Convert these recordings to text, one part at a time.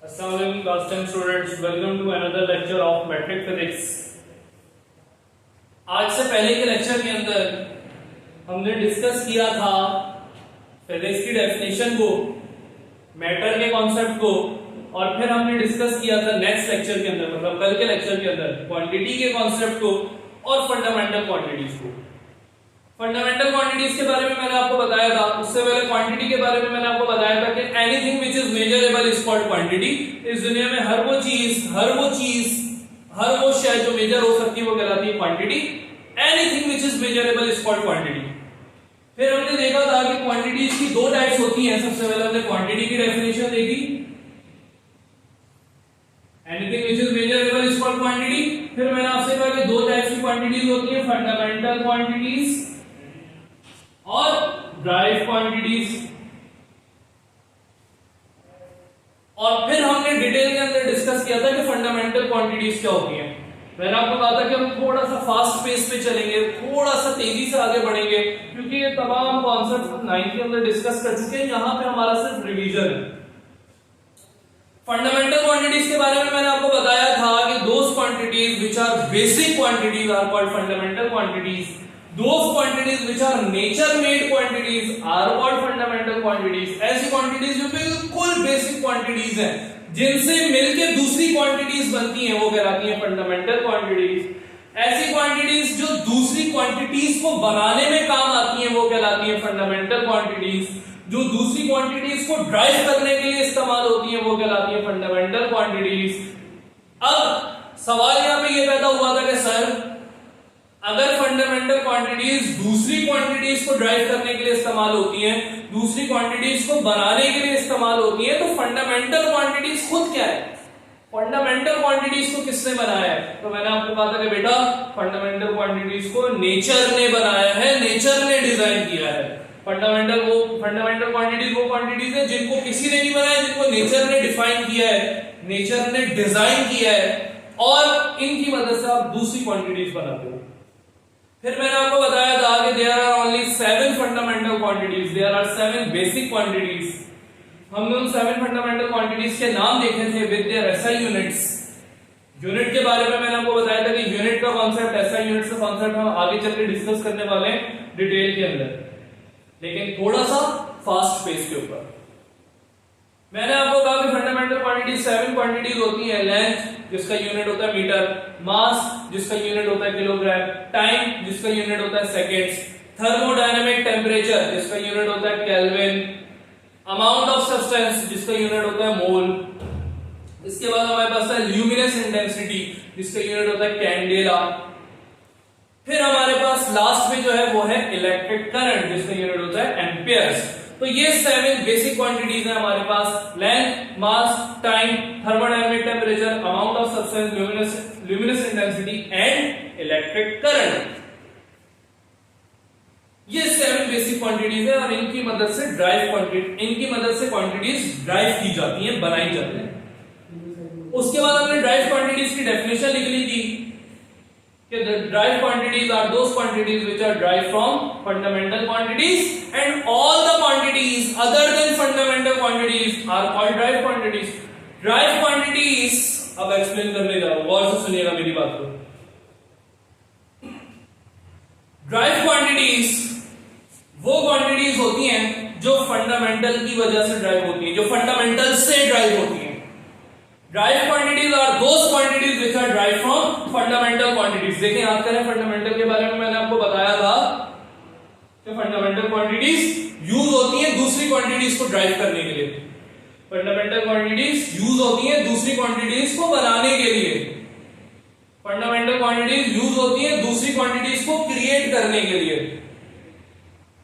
Assalamualaikum class 10 students, welcome to another lecture of metric physics। आज से पहले के लेक्चर के अंदर हमने डिस्कस किया था फिजिक्स की डेफिनेशन को, मैटर के कॉन्सेप्ट को, और फिर हमने डिस्कस किया था नेक्स्ट लेक्चर के अंदर, मतलब कल के लेक्चर के अंदर क्वांटिटी के कॉन्सेप्ट को और फंडामेंटल क्वांटिटीज को। फंडामेंटल क्वांटिटीज के बारे में मैंने आपको बताया था, उससे पहले क्वांटिटी के बारे में मैंने आपको बताया था कि anything which is measurable is called quantity. इस दुनिया में हर वो चीज, हर वो शय जो मेजर हो सकती है वो कहलाती है quantity. Anything which is measurable is called quantity. फिर हमने देखा था कि क्वांटिटीज की दो टाइप्स होती हैं। सबसे पहले हमने क्वांटिटी की डेफिनेशन देखी, anything which is measurable is called quantity. फिर मैंने आपसे कहा कि दो टाइप्स की क्वांटिटीज होती हैं, फंडामेंटल क्वांटिटीज और ड्राइव क्वांटिटीज। और फिर हमने डिटेल के अंदर डिस्कस किया था कि फंडामेंटल क्वांटिटीज क्या होती हैं। मैंने आपको कहा था कि हम थोड़ा सा फास्ट पेस पे चलेंगे, थोड़ा सा तेजी से आगे बढ़ेंगे, क्योंकि ये तमाम कॉन्सेप्ट 9th के अंदर डिस्कस कर चुके हैं। यहां पे हमारा सिर्फ रिवीजन है। फंडामेंटल क्वांटिटीज के बारे में मैंने आपको बताया था कि those quantities which are basic quantities are called fundamental quantities. Those quantities which are nature made quantities are called fundamental quantities। ऐसी quantities जो बिल्कुल basic quantities हैं, जिनसे मिलके दूसरी quantities बनती हैं, वो कहलाती हैं fundamental quantities। ऐसी quantities जो दूसरी quantities को बनाने में काम आती हैं, वो कहलाती हैं fundamental quantities। जो दूसरी quantities को drive करने के लिए इस्तेमाल होती हैं, वो कहलाती हैं fundamental quantities। अब सवाल यहाँ पे ये पैदा हुआ था कि सर, अगर फंडामेंटल क्वांटिटीज दूसरी क्वांटिटीज को ड्राइव करने के लिए इस्तेमाल होती हैं, दूसरी क्वांटिटीज को बनाने के लिए इस्तेमाल होती हैं, तो फंडामेंटल क्वांटिटीज खुद क्या है? फंडामेंटल क्वांटिटीज को किसने बनाया है? तो मैंने आपको कहा था कि बेटा, फंडामेंटल क्वांटिटीज को नेचर ने बनाया है, नेचर ने डिजाइन किया है। फंडामेंटल क्वांटिटीज वो क्वांटिटीज है जिनको किसी ने नहीं बनाया, जिनको नेचर ने डिफाइन किया है, नेचर ने डिजाइन किया है, और इनकी मदद से आप दूसरी क्वांटिटीज बनाते हो। फिर मैंने आपको बताया था कि there are only 7 fundamental quantities, there are 7 basic quantities. हमने उन 7 फंडामेंटल क्वांटिटीज के नाम देखे थे with their SI units. Unit के बारे में मैंने आपको बताया था कि यूनिट का कॉन्सेप्ट, एसआई यूनिट का कॉन्सेप्ट हम आगे चल के डिस्कस करने वाले हैं डिटेल के अंदर, लेकिन थोड़ा सा फास्ट पेस के ऊपर। मैंने आपको कहा कि फंडामेंटल क्वांटिटीज 7 क्वांटिटीज होती हैं। लेंथ, जिसका यूनिट होता है मीटर, मास, जिसका यूनिट होता है किलोग्राम, टाइम, जिसका यूनिट होता है सेकेंड्स, थर्मोडायनामिक टेम्परेचर, जिसका यूनिट होता है केल्विन, अमाउंट ऑफ सब्सटेंस, जिसका यूनिट होता है मोल। इसके बाद हमारे पास है ल्यूमिनस इंटेंसिटी, जिसका यूनिट होता है कैंडेला। फिर हमारे पास लास्ट में जो है वो है इलेक्ट्रिक करंट, जिसका यूनिट होता है एम्पियर्स। तो ये 7 बेसिक क्वांटिटीज है हमारे पास, length, mass, time, thermodynamic temperature, amount of substance, luminous intensity and electric current. ये 7 बेसिक क्वांटिटीज है, और इनकी मदद से क्वांटिटीज ड्राइव की जाती हैं, बनाई जाती हैं। उसके बाद हमने ड्राइव क्वांटिटीज की डेफिनेशन लिख ली थी कि the derived quantities are those quantities which are derived from fundamental quantities, and all the quantities other than fundamental quantities are called derived quantities। derived quantities अब एक्सप्लेन करने जा रहा हूं, गौर से सुनिएगा मेरी बात को। derived quantities वो quantities होती हैं जो फंडामेंटल की वजह से ड्राइव होती हैं, जो फंडामेंटल से ड्राइव होती हैं। Derived quantities are those quantities which are derived from fundamental quantities। देखिए, याद करें, फंडामेंटल के बारे में मैंने आपको बताया था कि फंडामेंटल क्वांटिटीज यूज होती हैं दूसरी क्वांटिटीज को ड्राइव करने के लिए। फंडामेंटल क्वांटिटीज यूज होती हैं दूसरी क्वांटिटीज को बनाने के लिए। फंडामेंटल क्वांटिटीज यूज होती हैं दूसरी क्वांटिटीज को क्रिएट करने के लिए।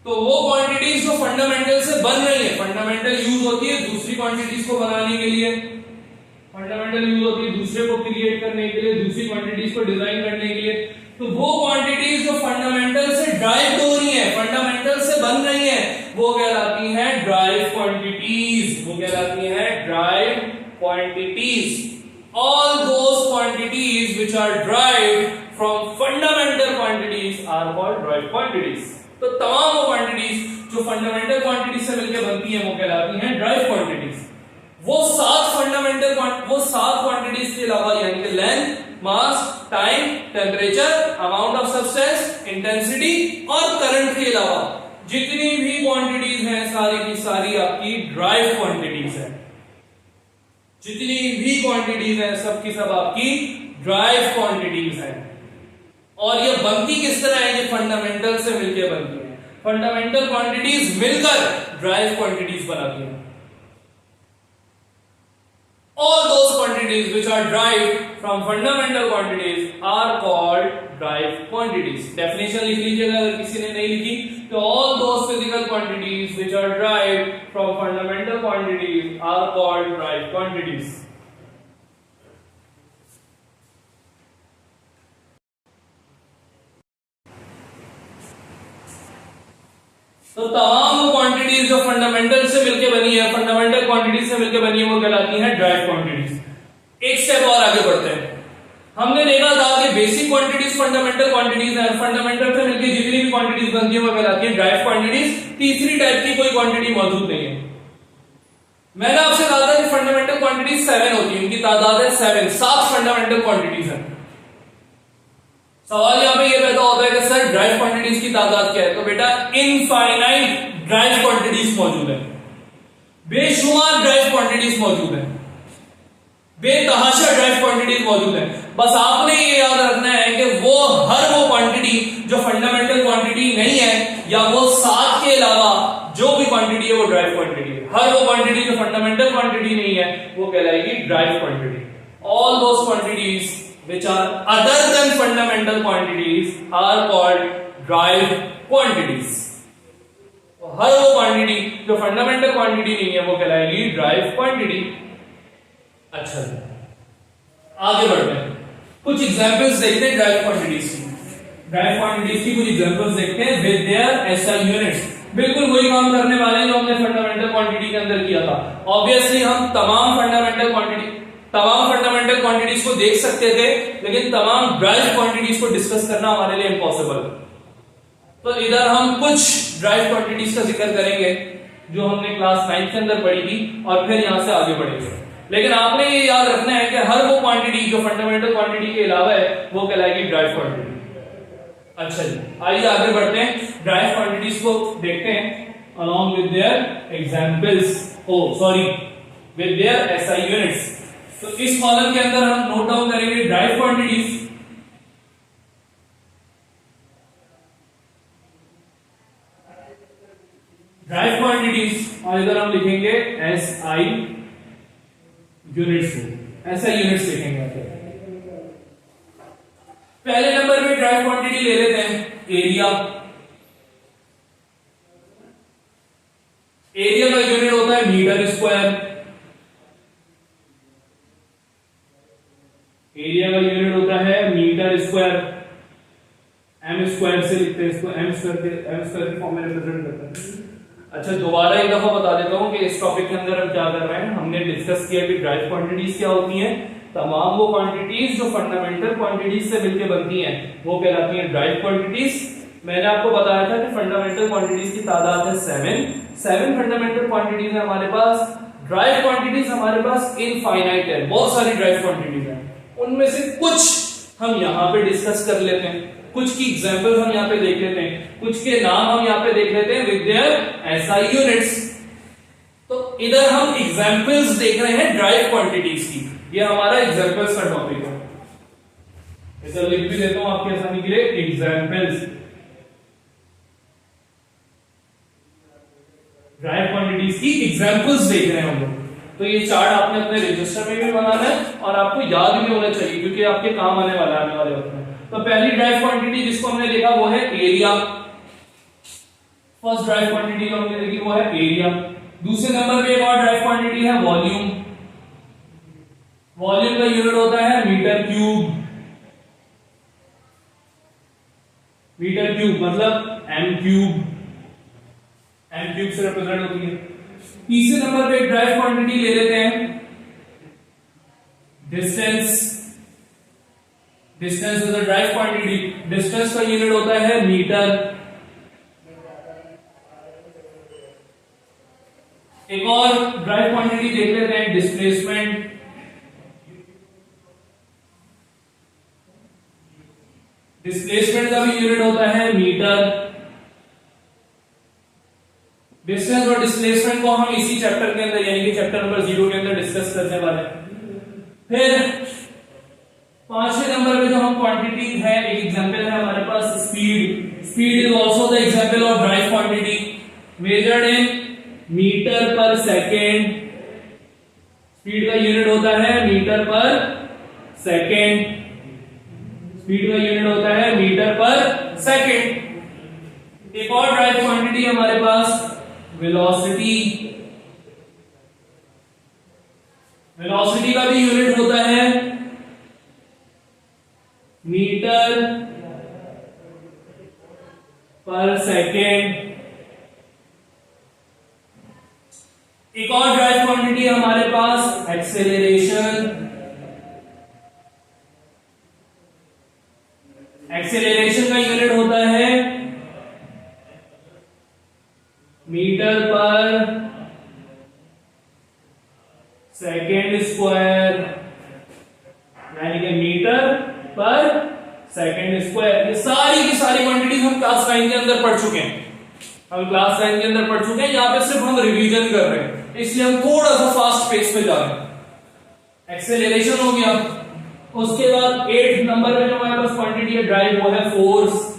तो वो क्वांटिटीज जो फंडामेंटल से बन रही है, फंडामेंटल यूज होती है दूसरी क्वांटिटीज को बनाने के लिए, फंडामेंटल यूज होती है दूसरे को क्रिएट करने के लिए, दूसरी क्वांटिटीज को डिजाइन करने के लिए। तो वो क्वांटिटीज जो फंडामेंटल से ड्राइव हो रही हैं, फंडामेंटल से बन रही हैं, वो कहलाती हैं ड्राइव क्वांटिटीज। वो कहलाती हैं derive quantities. All those quantities which are derived from fundamental quantities are called derive quantities. तो तमाम वो क्वांटिटीज जो फंडामेंटल क्वांटिटीज से मिलकर बनती हैं, वो कहलाती हैं ड्राइव क्वांटिटीज। वो 7 फंडामेंटल वो 7 क्वांटिटीज के अलावा यानी कि length, mass, time, temperature, amount of substance, intensity और करंट के अलावा जितनी भी क्वांटिटीज हैं सारी की सारी आपकी ड्राइव क्वांटिटीज है। जितनी भी क्वांटिटीज हैं सब की सब आपकी ड्राइव क्वांटिटीज हैं। और ये बनती किस तरह है? ये फंडामेंटल से मिलकर बनती है। फंडामेंटल क्वांटिटीज मिलकर ड्राइव क्वांटिटीज बनाती हैं। All those quantities which are derived from fundamental quantities are called derived quantities. Definition लिख लीजिएगा अगर किसी ने नहीं लिखी तो all those physical quantities which are derived from fundamental quantities are called derived quantities. तो तमाम क्वांटिटीज जो फंडामेंटल से मिलकर बनी है, फंडामेंटल क्वांटिटीज से मिलकर बनी है, वो कहलाती हैं ड्राइव क्वांटिटीज। एक स्टेप और आगे बढ़ते हैं। हमने देखा था कि बेसिक क्वांटिटीज फंडामेंटल क्वांटिटीज हैं, फंडामेंटल से मिलकर जितनी भी क्वांटिटीज बनती है वो कहलाती है ड्राइव क्वांटिटीज। तीसरी टाइप की कोई क्वांटिटी मौजूद नहीं है। मैंने आपसे कहा था कि फंडामेंटल क्वांटिटीज 7 होती है, उनकी तादाद है 7 फंडामेंटल क्वांटिटीज है। सवाल यहां पे ये पैदा होता है कि सर ड्राइव क्वांटिटीज की तादाद क्या है? तो बेटा इनफाइनाइट ड्राइव क्वांटिटीज मौजूद है, बेशुमार ड्राइव क्वांटिटीज मौजूद है, बेतहाशा ड्राइव क्वांटिटीज मौजूद है। बस आपने ये याद रखना है कि वो हर वो क्वांटिटी जो फंडामेंटल क्वांटिटी नहीं है या वो 7 के अलावा जो भी क्वांटिटी है वो ड्राइव क्वांटिटी है। हर वो क्वांटिटी जो फंडामेंटल क्वांटिटी नहीं है वो कहलाएगी derived quantity. All those quantities which are other than fundamental quantities are called derived quantities. हर वो क्वांटिटी जो फंडामेंटल क्वांटिटी नहीं है वो कहलाएगी ड्राइव क्वांटिटी। अच्छा आगे बढ़ते हैं, कुछ एग्जांपल्स देखते हैं ड्राइव क्वांटिटीज की। ड्राइव क्वांटिटीज की कुछ एग्जांपल्स देखते हैं विद देयर एसआई यूनिट्स। बिल्कुल वही काम करने वाले हैं जो हमने फंडामेंटल क्वांटिटी के अंदर किया था। ऑब्वियसली हम तमाम फंडामेंटल क्वांटिटीज को देख सकते थे, लेकिन तमाम ड्राइव क्वांटिटीज को डिस्कस करना हमारे लिए इम्पॉसिबल। तो इधर हम कुछ ड्राइव क्वांटिटीज का जिक्र करेंगे जो हमने क्लास 9 के अंदर पढ़ी थी और फिर यहां से आगे बढ़ेंगे। लेकिन आपने ये याद रखना है कि हर वो क्वांटिटी जो फंडामेंटल क्वांटिटी के अलावा है वो कहलाएगी ड्राइव क्वांटिटी। अच्छा जी आइए आगे बढ़ते हैं, ड्राइव क्वांटिटीज को देखते हैं along with their examples, with their SI units. तो इस कॉलम के अंदर हम नोट डाउन करेंगे ड्राइव क्वांटिटीज, और इधर हम लिखेंगे एसआई यूनिट्स को, एसआई यूनिट्स लिखेंगे। पहले नंबर पे ड्राइव क्वांटिटी ले लेते हैं एरिया। एरिया का यूनिट होता है मीटर स्क्वायर। एरिया का यूनिट होता है मीटर स्क्वायर। एम स्क्वायर से लिखते हैं इसको, एम स्क्वायर के फॉर्म में रिप्रेजेंट करते हैं। अच्छा दोबारा एक दफा बता देता हूं कि इस टॉपिक के अंदर हम क्या कर रहे हैं। हमने डिस्कस किया कि ड्राइव क्वांटिटीज क्या होती हैं। तमाम वो क्वांटिटीज जो फंडामेंटल क्वांटिटीज से मिलकर बनती हैं वो कहलाती हैं ड्राइव क्वांटिटीज। मैंने आपको बताया था कि फंडामेंटल क्वांटिटीज की तादाद है 7 फंडामेंटल क्वांटिटीज है हमारे पास। ड्राइव क्वांटिटीज हमारे पास इनफाइनाइट है, बहुत सारी ड्राइव क्वांटिटीज है। उनमें से कुछ हम यहां पे डिस्कस कर लेते हैं, कुछ की एग्जांपल्स हम यहां पे देख लेते हैं, कुछ के नाम हम यहां पे देख लेते हैं विद देयर एसआई यूनिट्स। तो इधर हम एग्जांपल्स देख रहे हैं ड्राइव क्वांटिटीज की, ये हमारा एग्जांपल्स का टॉपिक है। इधर लिख भी देता हूं आपकी आसानी के लिए, एग्जांपल्स ड्राइव क्वांटिटीज की एग्जांपल्स देख रहे हैं हम लोग। तो ये चार्ट आपने अपने रजिस्टर में भी बनाना है और आपको याद भी होना चाहिए क्योंकि आपके काम आने वाले वक्त में। तो पहली ड्राइव क्वांटिटी जिसको हमने देखा वो है एरिया। फर्स्ट ड्राइव क्वांटिटी जो हमने देखी वो है एरिया। दूसरे नंबर पे एक और ड्राइव क्वांटिटी है वॉल्यूम। वॉल्यूम का यूनिट होता है मीटर क्यूब। मीटर क्यूब मतलब एम क्यूब, एम क्यूब से रिप्रेजेंट होती है। तीसरे नंबर पे एक ड्राइव क्वांटिटी ले लेते हैं distance. Distance is a derive quantity. Distance का यूनिट होता है मीटर। एक और ड्राइव क्वांटिटी देख लेते हैं डिस्प्लेसमेंट। डिस्प्लेसमेंट का भी यूनिट होता है मीटर। डिस्टेंस और डिस्प्लेसमेंट को हम इसी चैप्टर के अंदर यानी कि चैप्टर नंबर 0 के अंदर डिस्कस करने वाले हैं। फिर 5वें नंबर पे जो हम क्वांटिटी है, एक एग्जांपल है हमारे पास speed. Speed is also the example of derived quantity measured in metre per second. Speed का यूनिट होता है मीटर पर सेकेंड। स्पीड का यूनिट होता है मीटर पर सेकेंड। एक और ड्राइव क्वांटिटी हमारे पास वेलोसिटी। वेलोसिटी का भी यूनिट होता है मीटर पर सेकेंड। एक और ड्राइव क्वांटिटी है हमारे पास एक्सेलरेशन। एक्सेलरेशन का यूनिट होता है मीटर पर सेकेंड स्क्वायर, यानी कि मीटर पर सेकेंड स्क्वायर। ये सारी की सारी क्वांटिटीज हम क्लास 9 के अंदर पढ़ चुके हैं। हम क्लास 9 के अंदर पढ़ चुके हैं। यहाँ पे सिर्फ हम रिवीजन कर रहे हैं, इसलिए हम थोड़ा सा फास्ट पेस पे जा रहे हैं। एक्सेलरेशन हो गया। उसके बाद 8 नंबर पे जो हमारे पास क्वांटिटी है ड्राइव, वो है फोर्स।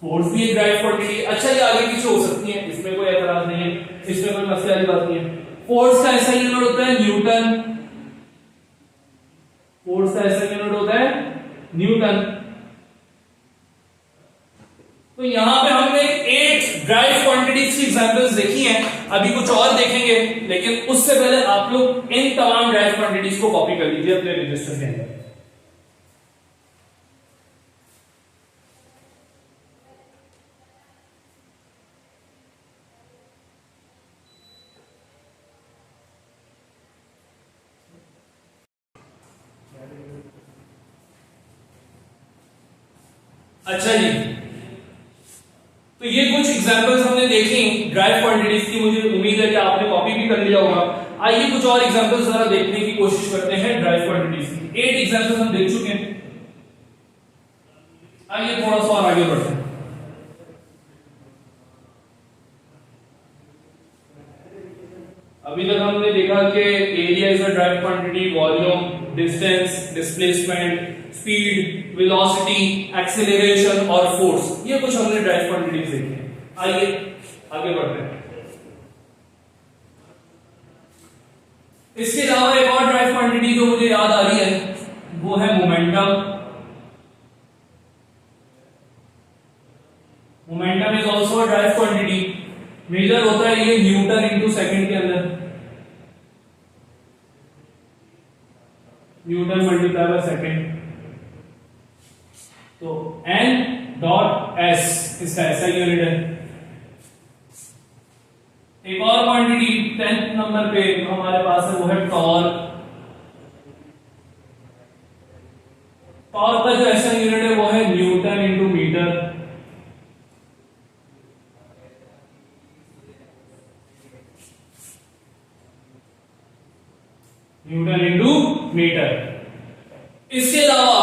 फोर्स भी एक ड्राइव क्वांटिटी है। अच्छा, ये आगे पीछे हो सकती है, इसमें कोई एतराज नहीं है, इसमें कोई मसले वाली बात नहीं है। फोर्स का ऐसा यूनिट होता है न्यूटन। फोर्स का ऐसा यूनिट होता है न्यूटन। तो यहां पे हमने 8 ड्राइव क्वांटिटीज की एग्जांपल्स देखी हैं। अभी कुछ और देखेंगे, लेकिन उससे पहले आप लोग इन तमाम ड्राइव क्वांटिटीज को कॉपी कर लीजिए अपने रजिस्टर के अंदर। अच्छा जी, तो ये कुछ एग्जांपल्स हमने देखी ड्राइव क्वांटिटीज की। मुझे उम्मीद है कि आपने कॉपी भी कर लिया होगा। आइए कुछ और एग्जांपल्स जरा देखने की कोशिश करते हैं ड्राइव क्वांटिटीज की। 8 एग्जांपल्स हम देख चुके हैं। आइए थोड़ा सा और आगे बढ़ते हैं। अभी तक हमने देखा कि area is a derive quantity, volume, distance, displacement, speed, velocity, acceleration और फोर्स, ये कुछ हमने ड्राइव क्वांटिटीज देखी हैं। आइए आगे बढ़ते हैं। इसके अलावा एक और ड्राइव क्वांटिटी जो मुझे याद आ रही है वो है momentum. Momentum is also a derive quantity. Measure होता है ये न्यूटन इंटू सेकेंड के अंदर। Newton multiply by second. तो n डॉट s इसका ऐसा यूनिट है। एक और क्वांटिटी 10th नंबर पे हमारे पास है वो है टॉर्क। टॉर्क का जो ऐसा यूनिट है वो है newton into metre. Newton into metre. इसके अलावा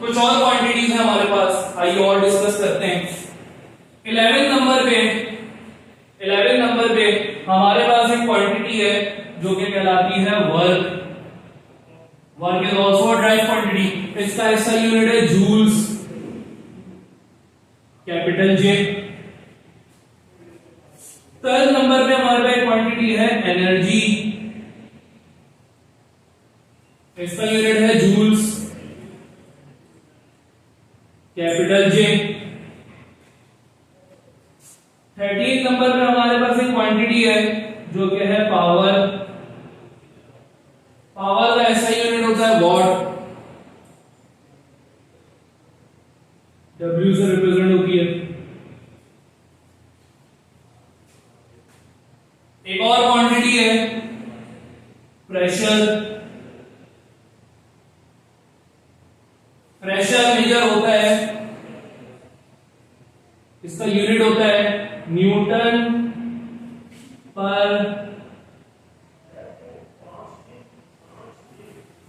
कुछ और क्वांटिटीज हैं हमारे पास, आइए और डिस्कस करते हैं। 11 नंबर पे हमारे पास एक क्वांटिटी है जो कि कहलाती है work. Work is also a derive quantity. इसका ऐसा यूनिट है joules, capital J. 3rd number पे हमारे पास एक क्वांटिटी है एनर्जी। इसका यूनिट है जूल्स, कैपिटल जे। 13 नंबर पे हमारे पास एक क्वांटिटी है जो कि है पावर। पावर का ऐसा यूनिट होता है वॉट। W से रिप्रेजेंट होती है। एक और क्वांटिटी है प्रेशर। प्रेशर मेजर होता है, इसका यूनिट होता है न्यूटन पर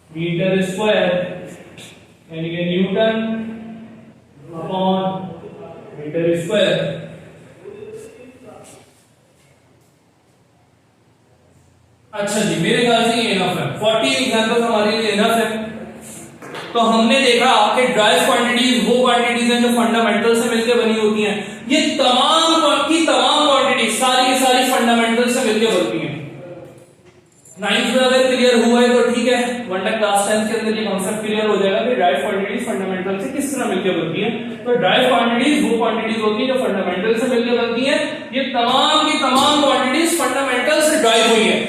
मीटर स्क्वायर, यानी कि न्यूटन अपॉन मीटर स्क्वायर। अच्छा जी, मेरे ख्याल से ये इनफ है, 40 एग्जांपल्स हमारे लिए इनफ है। तो हमने देखा कि ड्राइव क्वांटिटीज वो क्वांटिटीज हैं जो फंडामेंटल से मिलकर बनी होती हैं। ये तमाम की तमाम क्वांटिटी सारी की सारी फंडामेंटल से मिलकर बनती हैं। 9th में अगर क्लियर हुआ है तो ठीक है, वरना क्लास 10 के अंदर ये कॉन्सेप्ट क्लियर हो जाएगा कि ड्राइव क्वांटिटीज फंडामेंटल से किस तरह मिलकर बनती हैं। तो ड्राइव क्वांटिटीज वो क्वांटिटीज होती हैं जो फंडामेंटल से मिलकर बनती हैं। ये तमाम की तमाम क्वांटिटीज फंडामेंटल से ड्राइव हुई हैं,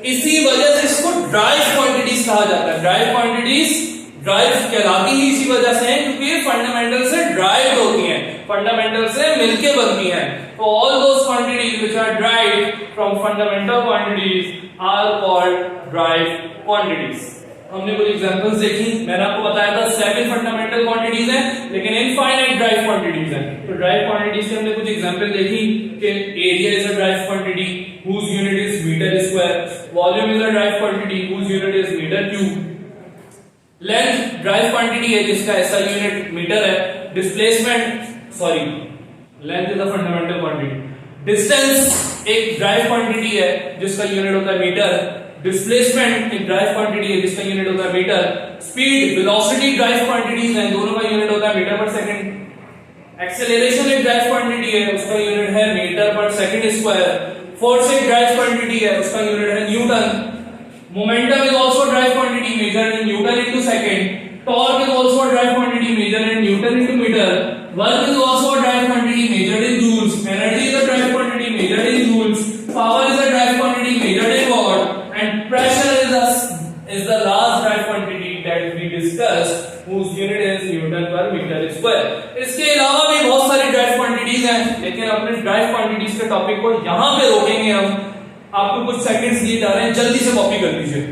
इसी वजह से इसको ड्राइव क्वांटिटीज कहा जाता है। ड्राइव क्वांटिटीज ड्राइव कहलाती ही इसी वजह से है क्योंकि ये फंडामेंटल से ड्राइव होती हैं, फंडामेंटल से मिलके बनती हैं। तो all those quantities which are derived from fundamental quantities are called derive quantities. हमने कुछ एग्जांपल्स देखी, मैंने आपको बताया था 7 फंडामेंटल क्वांटिटीज हैं लेकिन इनफाइनाइट ड्राइव क्वांटिटीज हैं। तो ड्राइव क्वांटिटीज के हमने कुछ एग्जांपल देखी कि area is a derive quantity whose unit is meter square, volume is a drive quantity whose unit is meter cube, length derive quantity है जिसका ऐसा यूनिट मीटर है, displacement length is a fundamental quantity, distance एक derive quantity है जिसका unit होता है metre, displacement एक ड्राइव क्वांटिटी है जिसका यूनिट होता है metre, speed velocity derive quantities हैं, दोनों का यूनिट होता है मीटर पर सेकंड, एक्सेलरेशन एक ड्राइव क्वांटिटी है उसका यूनिट है metre per second square, force एक ड्राइव क्वांटिटी है उसका यूनिट है newton, momentum is also derive quantity measured in newton into second, torque is also derive quantity measured in newton into metre, work is also derive quantity measured in joules, energy is a derive quantity measured in joules, power is a derive quantity measured in watt, and pressure is the last drive quantity that we discussed whose unit is Newton per meter square। इसके अलावा भी बहुत सारी drive quantities हैं लेकिन अपने drive quantities के topic को यहां पे रोकेंगे हम। आपको कुछ सेकंड्स दिए जा रहे हैं, जल्दी से कॉपी कर लीजिए।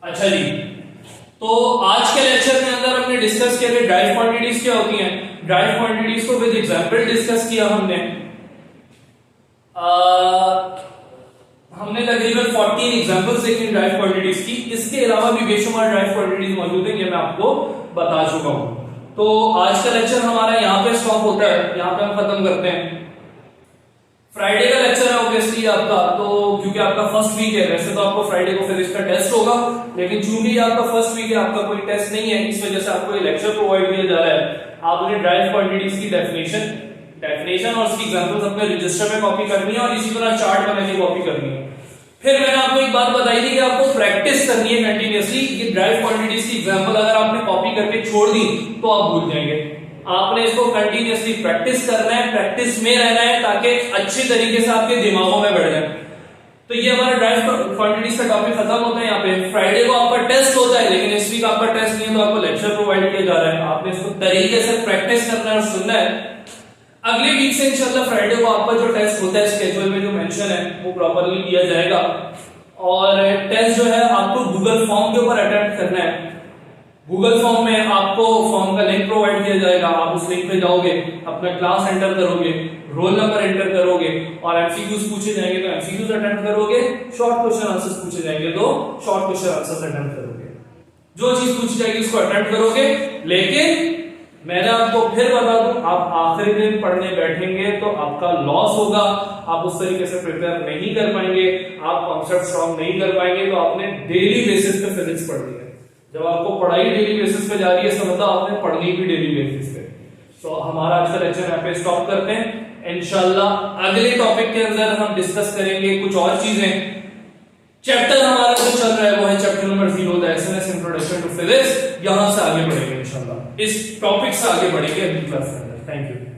अच्छा जी, तो आज के लेक्चर के अंदर हमने डिस्कस किया कि ड्राइव क्वांटिटीज क्या होती हैं। ड्राइव क्वांटिटीज को विद एग्जांपल डिस्कस किया हमने। हमने तकरीबन 14 एग्जांपल्स देखे ड्राइव क्वांटिटीज की। इसके अलावा भी बेशुमार ड्राइव क्वांटिटीज मौजूद हैं, ये मैं आपको बता चुका हूं। तो आज का लेक्चर हमारा यहाँ पे स्टॉप होता है, यहाँ पे हम खत्म करते हैं। फ्राइडे का लेक्चर है ऑब्वियसली आपका, तो क्योंकि आपका फर्स्ट वीक है, वैसे तो आपको फ्राइडे को फिजिक्स का टेस्ट होगा लेकिन चूंकि आपका फर्स्ट वीक है, आपका कोई टेस्ट नहीं है, इस वजह से आपको ये लेक्चर प्रोवाइड किया जा रहा है। आपने ड्राइव क्वांटिटीज की डेफिनेशन और उसकी एग्जांपल्स अपने रजिस्टर में कॉपी करनी है और इसी तरह चार्ट बना के कॉपी करनी है। फिर मैंने आपको एक बात बताई थी कि आपको प्रैक्टिस करनी है कंटिन्यूअसली। ये ड्राइव क्वांटिटीज की एग्जांपल अगर आपने कॉपी करके छोड़ दी तो आप भूल जाएंगे। आपने इसको कंटिन्यूअसली प्रैक्टिस करना है, प्रैक्टिस में रहना है ताकि अच्छी तरीके से आपके दिमागों में बैठ जाए। तो ये हमारा ड्राइव क्वांटिटीज का टॉपिक खत्म होता है यहाँ पे। फ्राइडे को आपका टेस्ट होता है लेकिन इस वीक आपका टेस्ट नहीं है, तो आपको लेक्चर प्रोवाइड किया जा रहा है। आपने इसको तरीके से प्रैक्टिस करना है और सुनना है। अगले वीक से इंशाल्लाह फ्राइडे को आपका जो टेस्ट होता है स्केड्यूल में जो मेंशन है वो प्रॉपर्ली किया जाएगा और टेस्ट जो है आपको गूगल फॉर्म के ऊपर अटेम्प्ट करना है। गूगल फॉर्म में आपको फॉर्म का लिंक प्रोवाइड किया जाएगा। आप उस लिंक पे जाओगे, अपना क्लास एंटर करोगे, रोल नंबर एंटर करोगे और एमसीक्यूज पूछे जाएंगे तो एमसीक्यूज अटेम्प्ट करोगे, शॉर्ट क्वेश्चन आंसर्स पूछे जाएंगे तो शॉर्ट क्वेश्चन आंसर्स अटेम्प्ट करोगे। जो चीज पूछी जाएगी उसको अटेम्प्ट करोगे। लेकिन मैंने आपको फिर बता दूं, आप आखिरी दिन पढ़ने बैठेंगे तो आपका लॉस होगा। आप उस तरीके से प्रिपेयर नहीं कर पाएंगे, आप कॉन्सेप्ट स्ट्रॉन्ग नहीं कर पाएंगे। तो आपने डेली बेसिस पे फिजिक्स पढ़नी है। जब आपको पढ़ाई डेली बेसिस पे जा रही है इसका मतलब आपने पढ़नी भी डेली बेसिस पे। तो हमारा आज का लेक्चर यहाँ पे स्टॉप करते हैं। इंशाल्लाह अगले टॉपिक के अंदर हम डिस्कस करेंगे कुछ और चीजें। चैप्टर हमारा जो चल रहा है वो है chapter number 0 the SNS introduction to physics. यहां से आगे बढ़ेंगे इंशाल्लाह, इस टॉपिक से आगे बढ़ेंगे अगली क्लास के अंदर। Thank you.